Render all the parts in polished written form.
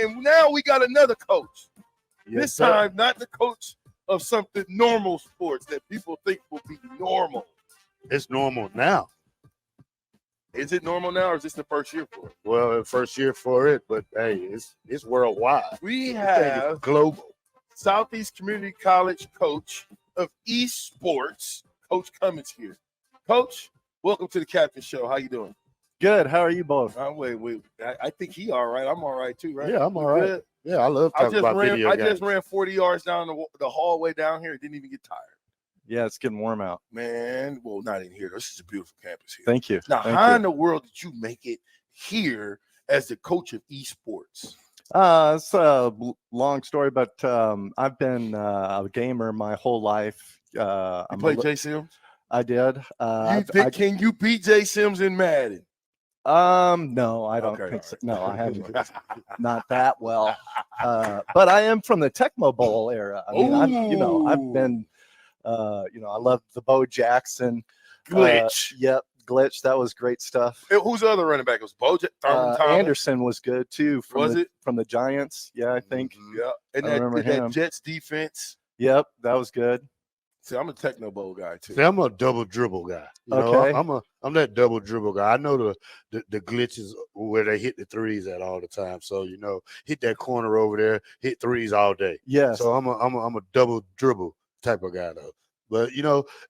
And now we got another coach. Yes, this sir. time, not the coach of something normal sports that people think will be normal. It's normal now. Is it normal now, or is this the first year for it? Well, the first year for it, but hey, it's worldwide. We This thing have is global. Southeast Community College coach of esports, Coach Cummins here. Coach, welcome to the Captain Show. How you doing? Good. How are you both? Wait. I think he all right. I'm all right too, right? Yeah, I'm all You right. good? Yeah, I love talking about video I games. just ran 40 yards down the hallway down here. Didn't even get tired. Yeah, it's getting warm out. Man, well, not in here. This is a beautiful campus here. Thank you. Now, how in the world did you make it here as the coach of esports? It's a long story, but I've been a gamer my whole life. You played Jay Sims? I did. Can you beat Jay Sims in Madden? No, I don't think so. No, I haven't. Not that well. But I am from the Tecmo Bowl era. I mean, I've been, I love the Bo Jackson Glitch. Yep, Glitch. That was great stuff. Who's the other running back? It was Bo Anderson was good too. From the Giants? Yeah, I think. Yeah, and that Jets defense. Yep, that was good. See, I'm a Techno Bowl guy too. See, I'm a double dribble guy. I'm that double dribble guy. I know the glitches where they hit the threes at all the time. So hit that corner over there, hit threes all day. Yes. So I'm a double dribble type of guy though. But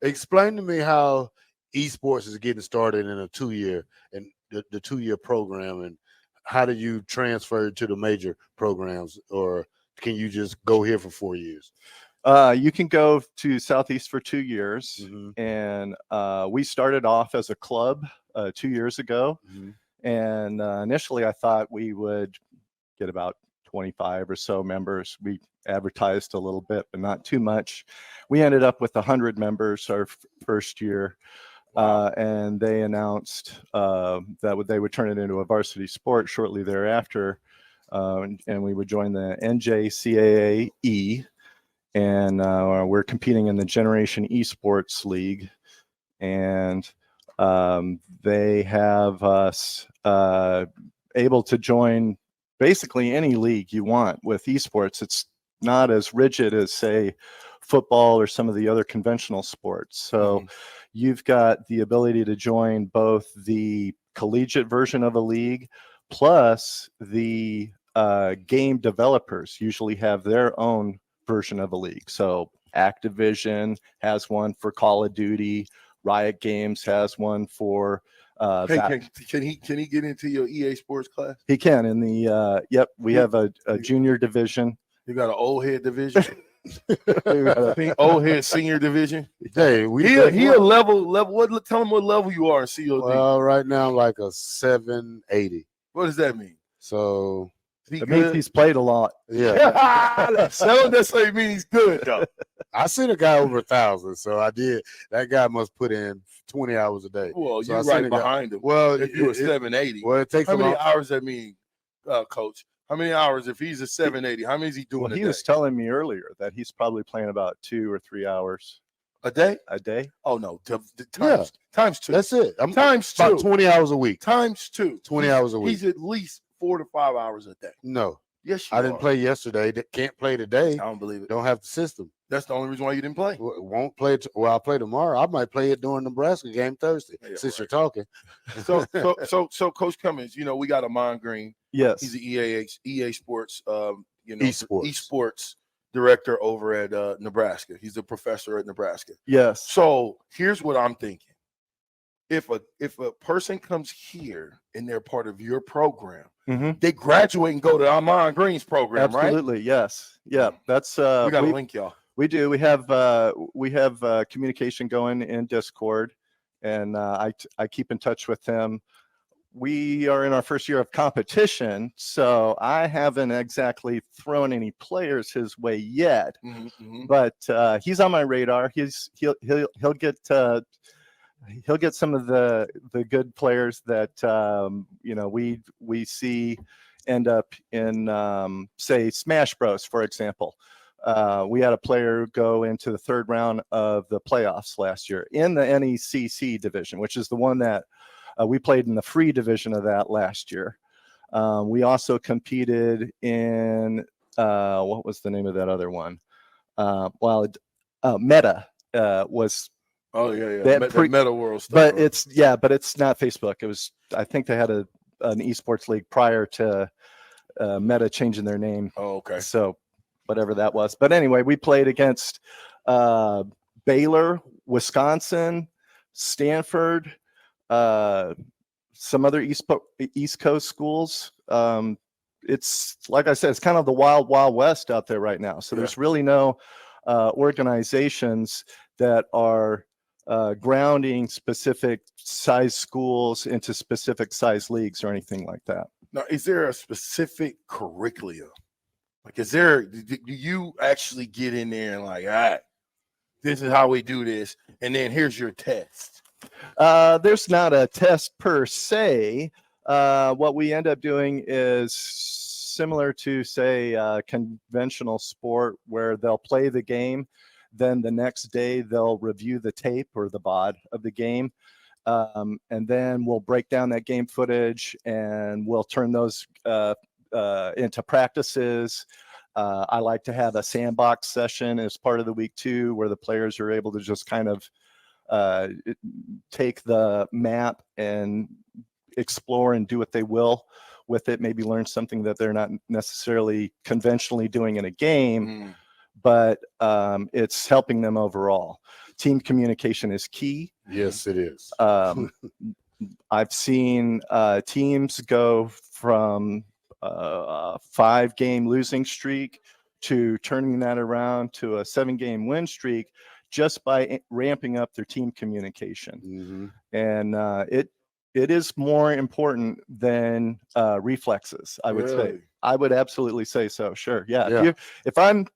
explain to me how esports is getting started in a 2-year and the 2-year program, and how do you transfer to the major programs, or can you just go here for 4 years? You can go to Southeast for 2 years, and we started off as a club 2 years ago. And initially, I thought we would get about 25 or so members. We advertised a little bit, but not too much. We ended up with 100 members our first year, and they announced that they would turn it into a varsity sport shortly thereafter, and we would join the NJCAA. And we're competing in the Generation Esports League, and they have us able to join basically any league you want with esports. It's not as rigid as, say, football or some of the other conventional sports. So you've got the ability to join both the collegiate version of a league, plus the game developers usually have their own version of a league. So Activision has one for Call of Duty. Riot Games has one for can he get into your EA Sports class? He can. In the we have a junior division. You got an old head division. Old head senior division. Hey, he a level. What? Tell him what level you are in COD. Well, right now I'm like a 780. What does that mean? So it means he's played a lot. Yeah. That don't necessarily mean he's good though. I seen a guy over 1,000, so I did. That guy must put in 20 hours a day. Well, so you're right behind him. Well, if you were 780, well, it takes how many hours that mean, Coach? How many hours if he's a 780? How many is he doing? Well, he was telling me earlier that he's probably playing about 2 or 3 hours a day. Oh no, times 2. That's it. I'm times about 2. 20 hours a week. Times 2. 20 hours a week. He's at least 4 to 5 hours a day. No. Yes, I didn't play yesterday. Can't play today. I don't believe it. Don't have the system. That's the only reason why you didn't play. Won't play. I'll play tomorrow. I might play it during Nebraska game Thursday. Since you're talking. So Coach Cummins, we got Amon Green. Yes, he's the EA Sports, esports director over at Nebraska. He's a professor at Nebraska. Yes. So here's what I'm thinking: if a person comes here and they're part of your program, they graduate and go to Amon Green's program, right? Absolutely. Yes. Yeah. That's we got to link y'all. We do. We have communication going in Discord, and I keep in touch with them. We are in our first year of competition, so I haven't exactly thrown any players his way yet. But he's on my radar. He'll get some of the good players that we see end up in say Smash Bros, for example. We had a player go into the 3rd round of the playoffs last year in the NECC division, which is the one that we played in the free division of that last year. We also competed in what was the name of that other one? Meta was. Oh yeah. That The Meta World stuff. But it's not Facebook. It was, I think they had an esports league prior to Meta changing their name. Oh, okay. So whatever that was. But anyway, we played against Baylor, Wisconsin, Stanford, some other East Coast schools. It's like I said, it's kind of the wild, wild west out there right now. So there's really no organizations that are grounding specific size schools into specific size leagues or anything like that. Now, is there a specific curriculum? Like, do you actually get in there and like, all right, this is how we do this, and then here's your test? There's not a test per se. What we end up doing is similar to, say, conventional sport, where they'll play the game. Then the next day they'll review the tape or the VOD of the game. And then we'll break down that game footage and we'll turn those into practices. I like to have a sandbox session as part of the week too, where the players are able to just kind of take the map and explore and do what they will with it. Maybe learn something that they're not necessarily conventionally doing in a game. But it's helping them overall. Team communication is key. Yes, it is. I've seen teams go from a 5-game losing streak to turning that around to a 7-game win streak just by ramping up their team communication. And it is more important than reflexes, I would say. I would absolutely say so. Sure. Yeah. If I'm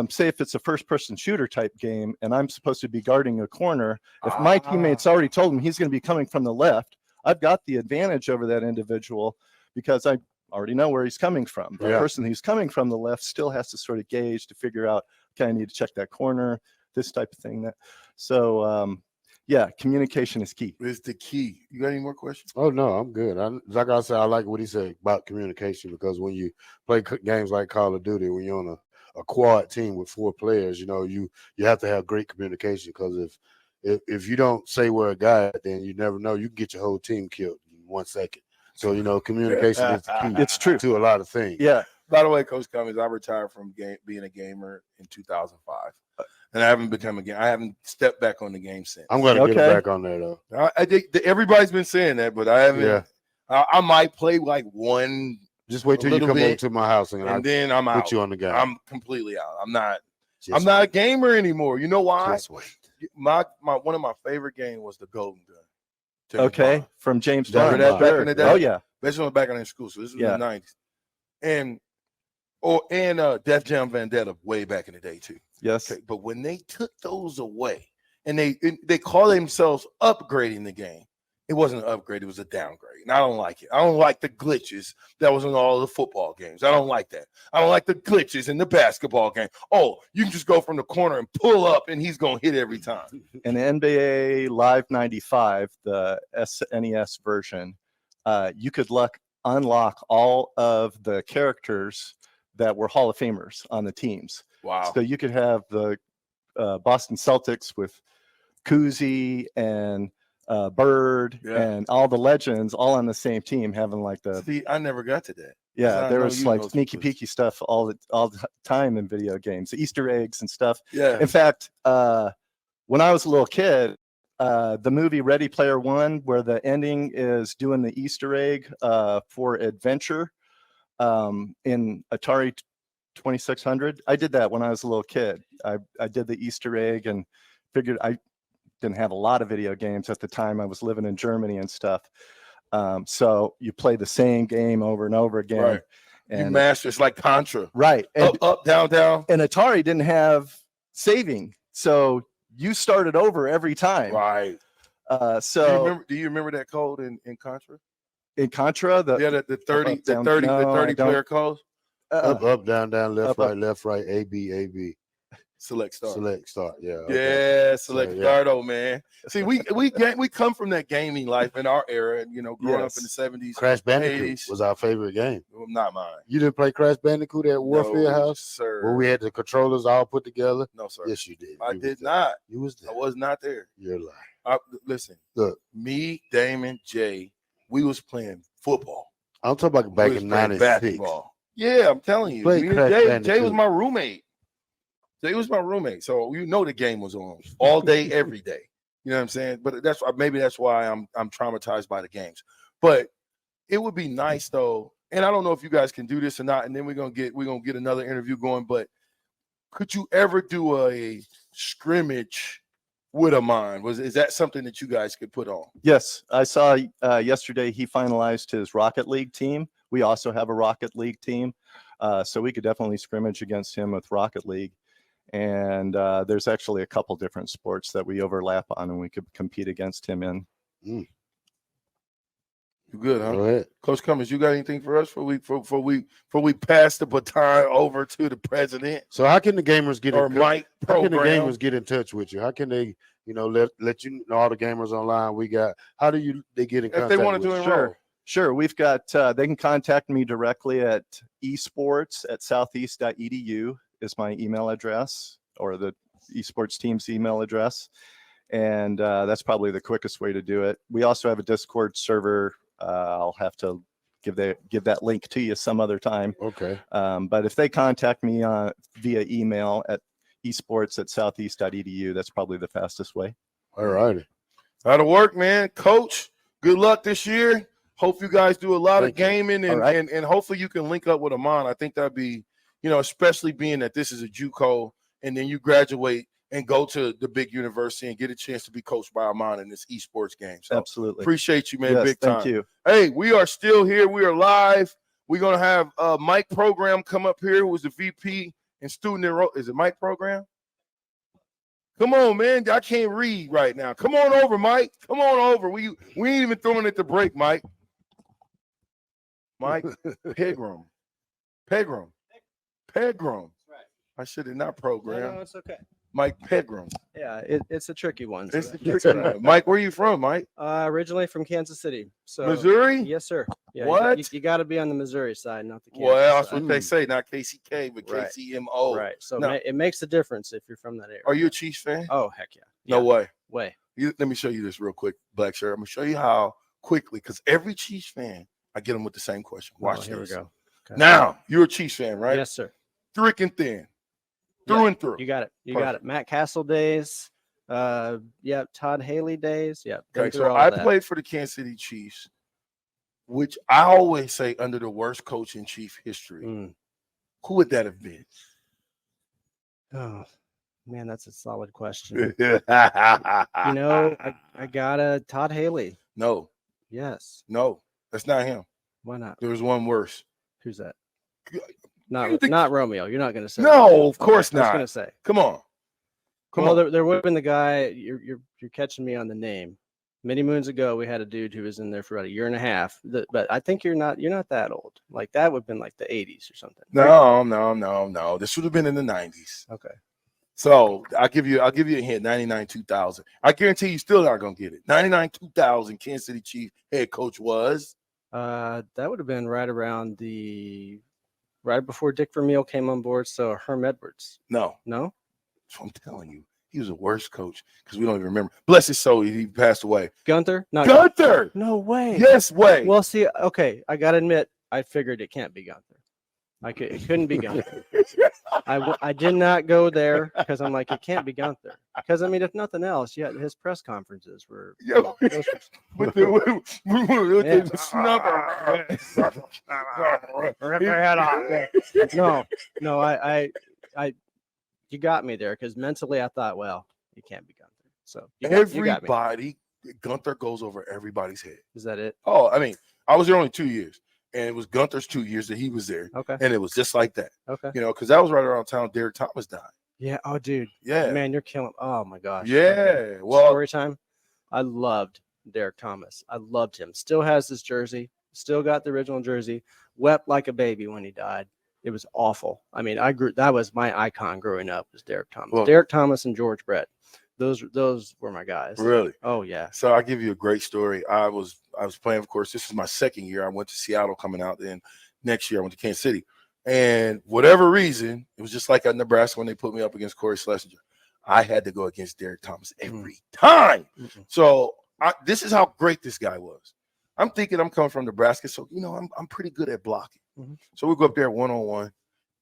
say if it's a first-person shooter type game and I'm supposed to be guarding a corner, if my teammate's already told him he's going to be coming from the left, I've got the advantage over that individual because I already know where he's coming from. The person who's coming from the left still has to sort of gauge to figure out, okay, I need to check that corner, this type of thing. So, communication is key. It's the key. You got any more questions? Oh, no, I'm good. Like I said, I like what he said about communication, because when you play games like Call of Duty, when you're on a quad team with 4 players, you have to have great communication, because if you don't say where a guy is, then you never know. You can get your whole team killed in 1 second. So, communication is the key. It's true to a lot of things. Yeah. By the way, Coach Cummins, I retired from being a gamer in 2005. And I haven't become a gamer. I haven't stepped back on the game since. I'm going to get back on there, though. I think everybody's been saying that, but I haven't. Yeah. I might play like one. Just wait till you come over to my house and then I'm out. Put you on the game. I'm completely out. I'm not a gamer anymore. You know why? Just wait. My one of my favorite games was the Golden Gun. Okay, from James Bond. Remember that back in the day? Oh yeah. That's when I was back in school. So this was in the 90s. And Def Jam Vendetta way back in the day too. Yes. Okay, but when they took those away and they call themselves upgrading the game, it wasn't an upgrade, it was a downgrade. And I don't like it. I don't like the glitches that was in all the football games. I don't like that. I don't like the glitches in the basketball game. Oh, you can just go from the corner and pull up and he's going to hit every time. In NBA Live 95, the SNES version, you could unlock all of the characters that were Hall of Famers on the teams. Wow. So you could have the Boston Celtics with Cousy and Bird and all the legends all on the same team, having like the. See, I never got to that. Yeah, there was like sneaky peeky stuff all the time in video games, Easter eggs and stuff. Yeah. In fact, when I was a little kid, the movie Ready Player One, where the ending is doing the Easter egg for adventure in Atari 2600. I did that when I was a little kid. I did the Easter egg and figured I didn't have a lot of video games at the time. I was living in Germany and stuff. So you play the same game over and over again. Right. And you master. It's like Contra. Right. And, up, down, down. And Atari didn't have saving. So you started over every time. Right. So do you remember that code in Contra? In Contra, the 30 player code? Up, down, left, right, A, B, A, B. Select Start. Select Start. Yeah. Okay. Yeah, Select So, yeah. Stardo, man. See, we come from that gaming life in our era, and growing up in the 70s, Crash Bandicoot 80s. was our favorite game. Not mine. You didn't play Crash Bandicoot at Warfield No, House? sir. Where we had the controllers all put together? No, sir. Yes, you did. I did not. You was there. I was not there. You're lying. Listen, Look, me, Damon, Jay, we was playing football. I'm talking about back We was in playing 96. basketball. Yeah, I'm telling you. Played Me and Crash Jay Bandicoot. was my roommate. Jay was my roommate. So the game was on all day, every day. You know what I'm saying? But maybe that's why I'm traumatized by the games. But it would be nice though, and I don't know if you guys can do this or not, and then we're gonna get another interview going. But could you ever do a scrimmage with a mine? Is that something that you guys could put on? Yes, I saw yesterday he finalized his Rocket League team. We also have a Rocket League team, so we could definitely scrimmage against him with Rocket League. And there's actually a couple different sports that we overlap on, and we could compete against him in. You good, huh? Go ahead. Coach Cummins, you got anything for us before we pass the baton over to the president? So how can the gamers get Or Mike How can the Program? gamers get in touch with you? How can they, let you know all the gamers online we got? How do they get in contact If they wanted with to you? enroll. Sure. We've got, they can contact me directly at esports@southeast.edu is my email address, or the esports team's email address. And that's probably the quickest way to do it. We also have a Discord server. I'll have to give that link to you some other time. Okay. But if they contact me via email at esports@southeast.edu, that's probably the fastest way. All righty. That'll work, man. Coach, good luck this year. Hope you guys do a lot of gaming, and hopefully you can link up with Amon. I think that'd be, especially being that this is a JUCO, and then you graduate and go to the big university and get a chance to be coached by Amon in this esports game. So absolutely. Appreciate you, man. Yes, big time. Thank you. Hey, we are still here. We are live. We're going to have Mike Program come up here, who is the VP and student enrollment. Is it Mike Program? Come on, man. I can't read right now. Come on over, Mike. Come on over. We ain't even throwing it to break, Mike. Mike Pegram. Pegram. Right. I should have not programmed. No, it's okay. Mike Pegram. Yeah, it's a tricky one. It's a tricky one. Mike, where are you from, Mike? Originally from Kansas City. So Missouri? Yes, sir. Yeah, What? You got to be on the Missouri side, not the Kansas Well, that's side. what they say, not KCK, but Right. KCMO. Right. So No. it makes a difference if you're from that area. Are you a Chiefs fan? Oh, heck yeah. No way. Way. Let me show you this real quick, Black Shirt. I'm going to show you how quickly, because every Chiefs fan, I get them with the same question. Watch Here this. we go. Okay. Now, you're a Chiefs fan, right? Yes, sir. Thick and thin. Through and through. You got it. You got it. Matt Castle days. Yeah. Todd Haley days. Yeah. been Okay, through so all I of that. played for the Kansas City Chiefs, which I always say under the worst coach in Chief history. Mm. Who would that have been? Oh, man, that's a solid question. no, I got a Todd Haley. Yes. no, that's not him. Why not? There was one worse. Who's that? You Not Romeo. You're not going to say. No, of course I was not. going to say. Come on. There would have been the guy. You're catching me on the name. Many moons ago, we had a dude who was in there for about a year and a half. But I think you're not that old. Like that would have been like the 80s or something. No. This would have been in the 90s. Okay. So I'll give you a hint. 99 2000. I guarantee you still not gonna get it. 99 2000. Kansas City Chief head coach was. That would have been right before Dick Vermeil came on board. So Herm Edwards. No. No. I'm telling you, he was the worst coach because we don't even remember. Bless his soul, he passed away. Gunther. Not Gunther. No way. Yes way. Well, see, okay, I gotta admit, I figured it can't be Gunther. It couldn't be Gunther. I did not go there because I'm like, it can't be Gunther. Because I mean, if nothing else, yeah, his press conferences were. With the snubber. Rip their head off. No, I you got me there because mentally I thought, well, it can't be Gunther. So you got me. Everybody, Gunther goes over everybody's head. Is that it? Oh, I mean, I was there only 2 years, and it was Gunther's 2 years that he was there. Okay. And it was just like that. Okay. Because that was right around the time Derek Thomas died. Yeah. Oh, dude. Yeah. Man, you're killing. Oh my gosh. Yeah. Okay. Well, Story time. I loved Derek Thomas. I loved him. Still has his jersey. Still got the original jersey. Wept like a baby when he died. It was awful. I mean, that was my icon growing up, was Derek Thomas. Well, Derek Thomas and George Brett. Those were my guys. Really? Oh yeah. So I'll give you a great story. I was playing, of course, this is my second year. I went to Seattle coming out. Then next year I went to Kansas City. And whatever reason, it was just like at Nebraska when they put me up against Corey Schlesinger. I had to go against Derek Thomas every time. So this is how great this guy was. I'm thinking I'm coming from Nebraska, so I'm pretty good at blocking. So we go up there one-on-one,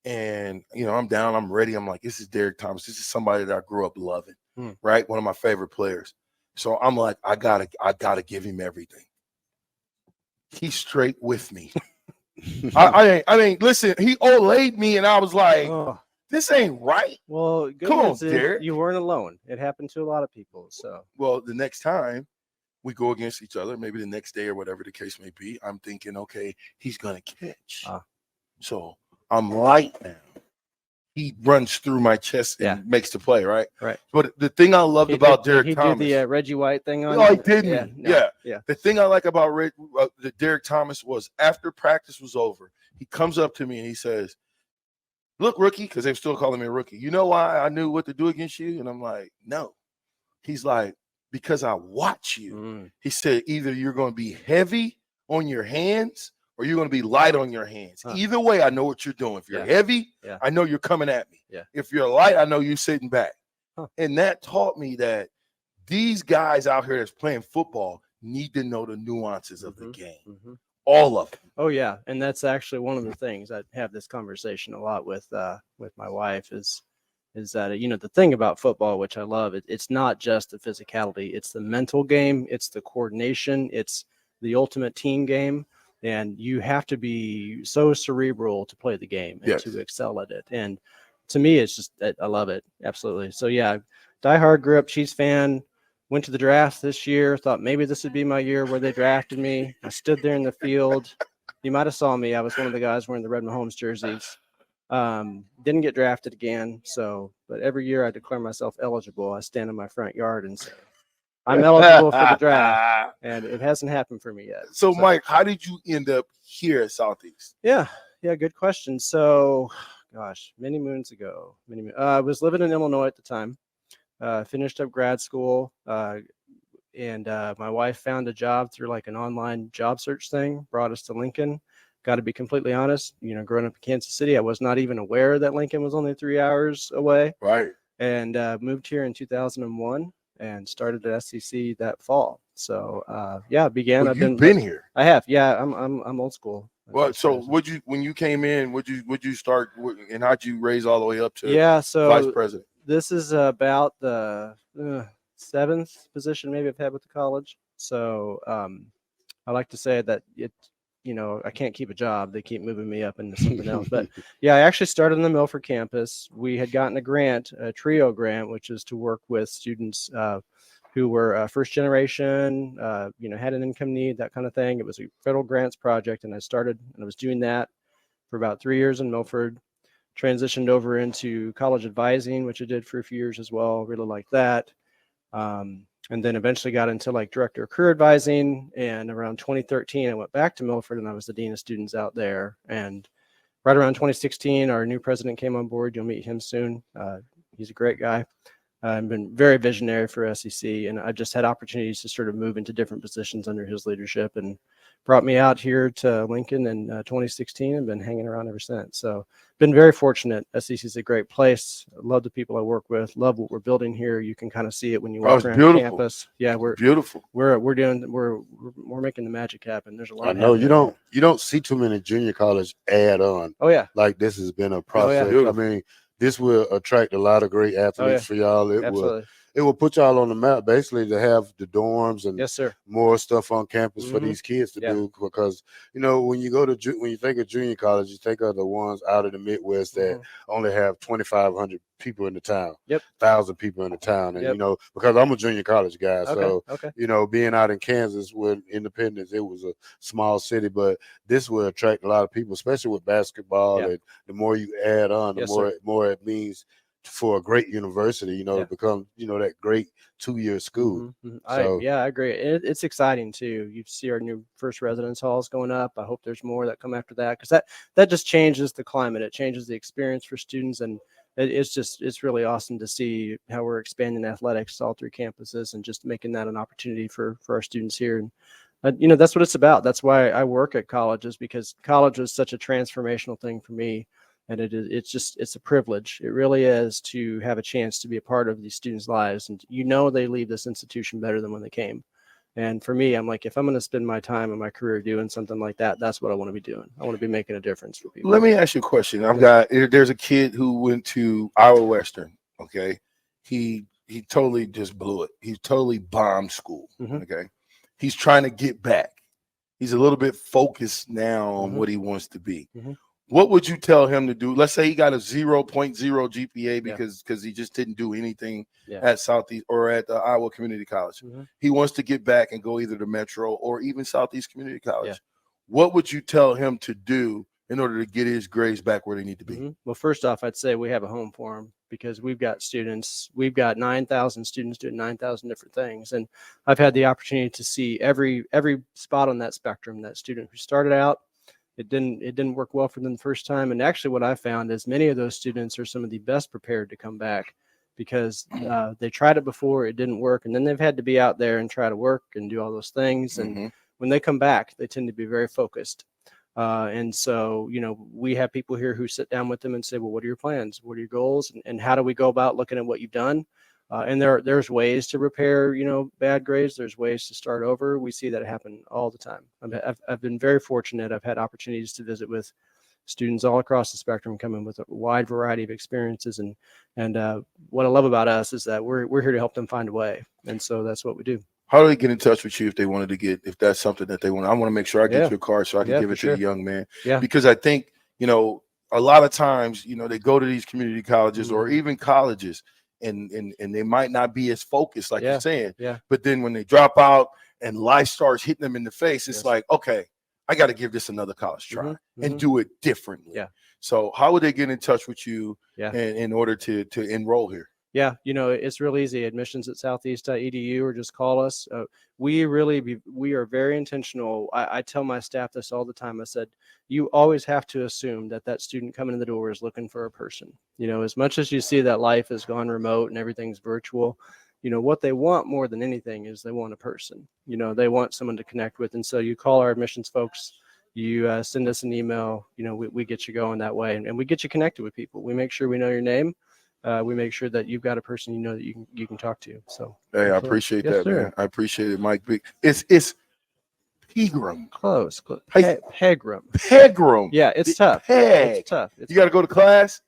and I'm down, I'm ready. I'm like, this is Derek Thomas. This is somebody that I grew up loving, right? One of my favorite players. So I'm like, I gotta give him everything. He's straight with me. I mean, listen, he olayed me, and I was like, this ain't right. Well, good Come on, news is Derek. you weren't alone. It happened to a lot of people. So, well, the next time we go against each other, maybe the next day or whatever the case may be, I'm thinking, okay, he's gonna catch. So I'm light now. He runs through my chest and makes the play, right? Right. But the thing I loved about Derek Thomas, he did the Reggie White thing on. No, I didn't. Yeah. The thing I like about the Derek Thomas was after practice was over, he comes up to me and he says, "Look, rookie," because they're still calling me a rookie. You know why I knew what to do against you? And I'm like, no. He's like, because I watch you. He said, either you're going to be heavy on your hands or you're going to be light on your hands. Either way, I know what you're doing. If you're heavy, I know you're coming at me. If you're light, I know you're sitting back. And that taught me that these guys out here that's playing football need to know the nuances of the game. All of them. Oh yeah, and that's actually one of the things I have this conversation a lot with my wife is that the thing about football, which I love, it's not just the physicality, it's the mental game, it's the coordination, it's the ultimate team game, and you have to be so cerebral to play the game and to excel at it. And to me, it's just I love it absolutely. So yeah, diehard, grew up Chiefs fan. Went to the draft this year, thought maybe this would be my year where they drafted me. I stood there in the field. You might have saw me. I was one of the guys wearing the Red Mahomes jerseys. Didn't get drafted again. But every year I declare myself eligible. I stand in my front yard and say, I'm eligible for the draft. And it hasn't happened for me yet. So Mike, how did you end up here at Southeast? Yeah, good question. So, gosh, many moons ago. I was living in Illinois at the time. Finished up grad school, and my wife found a job through like an online job search thing, brought us to Lincoln. Got to be completely honest, growing up in Kansas City, I was not even aware that Lincoln was only 3 hours away. Right. And moved here in 2001 and started at SCC that fall. So began. Well, I've been here. I have. Yeah, I'm old school. Well, so when you came in, would you start, and how'd you raise all the way up to vice president? This is about the seventh position maybe I've had with the college. So I like to say that I can't keep a job. They keep moving me up into something else. But yeah, I actually started on the Milford campus. We had gotten a grant, a TRIO grant, which is to work with students who were first generation, had an income need, that kind of thing. It was a federal grants project, and I was doing that for about 3 years in Milford. Transitioned over into college advising, which I did for a few years as well. Really liked that. And then eventually got into like director of career advising. And around 2013, I went back to Milford and I was the dean of students out there. And right around 2016, our new president came on board. You'll meet him soon. He's a great guy. I've been very visionary for SCC, and I've just had opportunities to sort of move into different positions under his leadership, and brought me out here to Lincoln in 2016 and been hanging around ever since. So been very fortunate. SCC is a great place. Love the people I work with. Love what we're building here. You can kind of see it when you walk around campus. Yeah, we're beautiful. We're making the magic happen. There's a lot. I know you don't see too many junior college add on. Oh yeah, like this has been a process. Oh, yeah. I mean, this will attract a lot of great athletes for y'all. It will put y'all on the map, basically, to have the dorms and more stuff on campus for these kids to do. Because when you think of junior college, you think of the ones out of the Midwest that only have 2,500 people in the town, 1,000 people in the town, and because I'm a junior college guy, so being out in Kansas with Independence, it was a small city, but this will attract a lot of people, especially with basketball. And the more you add on, the more it means for a great university, you know, Yeah. to become, you know, that great 2-year school. So I agree. It's exciting too. You see our new first residence halls going up. I hope there's more that come after that, because that just changes the climate. It changes the experience for students, and it's really awesome to see how we're expanding athletics to all 3 campuses and just making that an opportunity for our students here. And you know, that's what it's about. That's why I work at colleges, because college is such a transformational thing for me. And it's a privilege. It really is, to have a chance to be a part of these students' lives. And you know, they leave this institution better than when they came. And for me, I'm like, if I'm going to spend my time and my career doing something like that, that's what I want to be doing. I want to be making a difference for people. Let me ask you a question. There's a kid who went to Iowa Western. Okay. He totally just blew it. He totally bombed school. Okay. He's trying to get back. He's a little bit focused now on what he wants to be. What would you tell him to do? Let's say he got a 0.0 GPA because he just didn't do anything at Southeast or at Iowa Community College. He wants to get back and go either to Metro or even Southeast Community College. What would you tell him to do in order to get his grades back where they need to be? Well, first off, I'd say we have a home for him, because we've got students. We've got 9,000 students doing 9,000 different things. And I've had the opportunity to see every spot on that spectrum. That student who started out, it didn't work well for them the first time. And actually what I found is many of those students are some of the best prepared to come back, because they tried it before, it didn't work. And then they've had to be out there and try to work and do all those things. And when they come back, they tend to be very focused. And so, you know, we have people here who sit down with them and say, well, what are your plans? What are your goals? And how do we go about looking at what you've done? And there's ways to repair, you know, bad grades. There's ways to start over. We see that happen all the time. I've been very fortunate. I've had opportunities to visit with students all across the spectrum, coming with a wide variety of experiences. And what I love about us is that we're here to help them find a way. And so that's what we do. How do they get in touch with you if they wanted to if that's something that they want? I want to make sure I get your card so I can give it to the young man. Because I think, you know, a lot of times, you know, they go to these community colleges or even colleges, and they might not be as focused, like you're saying. But then when they drop out and life starts hitting them in the face, it's like, okay, I got to give this another college try and do it differently. So how would they get in touch with you in order to enroll here? Yeah, you know, it's real easy. Admissions@southeast.edu, or just call us. We are very intentional. I tell my staff this all the time. I said, you always have to assume that student coming in the door is looking for a person. You know, as much as you see that life has gone remote and everything's virtual, you know, what they want more than anything is they want a person. You know, they want someone to connect with. And so you call our admissions folks, you send us an email, you know, we get you going that way, and we get you connected with people. We make sure we know your name. We make sure that you've got a person you know that you can talk to. So hey, I appreciate that, man. I appreciate it, Mike. It's Pegram. Close. Hey, Pegram. Pegram. Yeah, it's tough. It's tough. You got to go to class.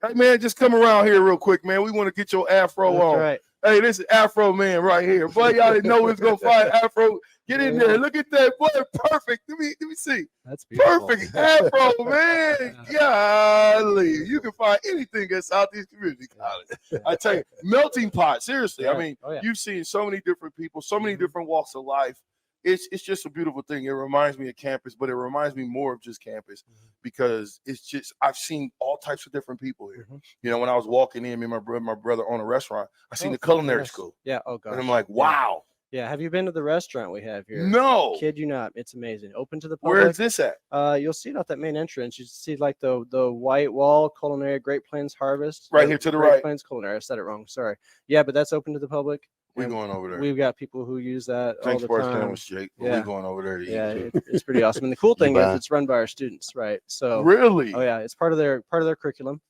Hey, man, just come around here real quick, man. We want to get your afro That's on. right. Hey, this is Afro Man right here. Boy, y'all didn't know we was gonna find Afro. Get in there. Look at that, boy. Perfect. Let me see. That's beautiful. Perfect Afro, man. Golly, you can find anything at Southeast Community College. I tell you, melting pot. Seriously, Yeah. I mean, you've seen so many different people, so many different walks of life. It's just a beautiful thing. It reminds me of campus, but it reminds me more of just campus because it's just I've seen all types of different people here. You know, when I was walking in, me and my brother own a restaurant, I seen the culinary school. Yeah. Oh gosh. And I'm like, wow. Yeah. Have you been to the restaurant we have here? No. Kid you not. It's amazing. Open to the public. Where is this at? You'll see it out that main entrance. You see like the white wall culinary, Great Plains Harvest. Right here to the Great right. Plains Culinary. I said it wrong. Sorry. Yeah, but that's open to the public. We're going over there. We've got people who use that Thanks all for the our time. sandwich, Jake. Yeah. We're going over there to eat. Yeah, it's pretty awesome. And the cool thing is it's run by our students, right? So really? Oh yeah, it's part of their curriculum.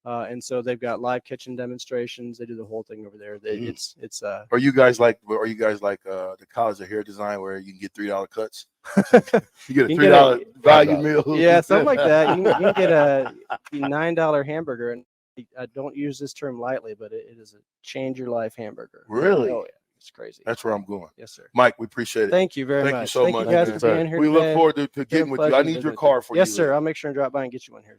And so they've got live kitchen demonstrations. They do the whole thing over there. It's Are you guys like the College of Hair Design where you can get $3 cuts? You get a $3 value meal. Yeah, something like that. You can get a $9 hamburger, and I don't use this term lightly, but it is a change your life hamburger. Really? Oh yeah, it's crazy. That's where I'm going. Yes, sir. Mike, we appreciate it. Thank you very much. Thank you so much. Thank you guys for being here We today. look forward to getting with you. I need your car for you. Yes, sir. I'll make sure and drop by and get you one here.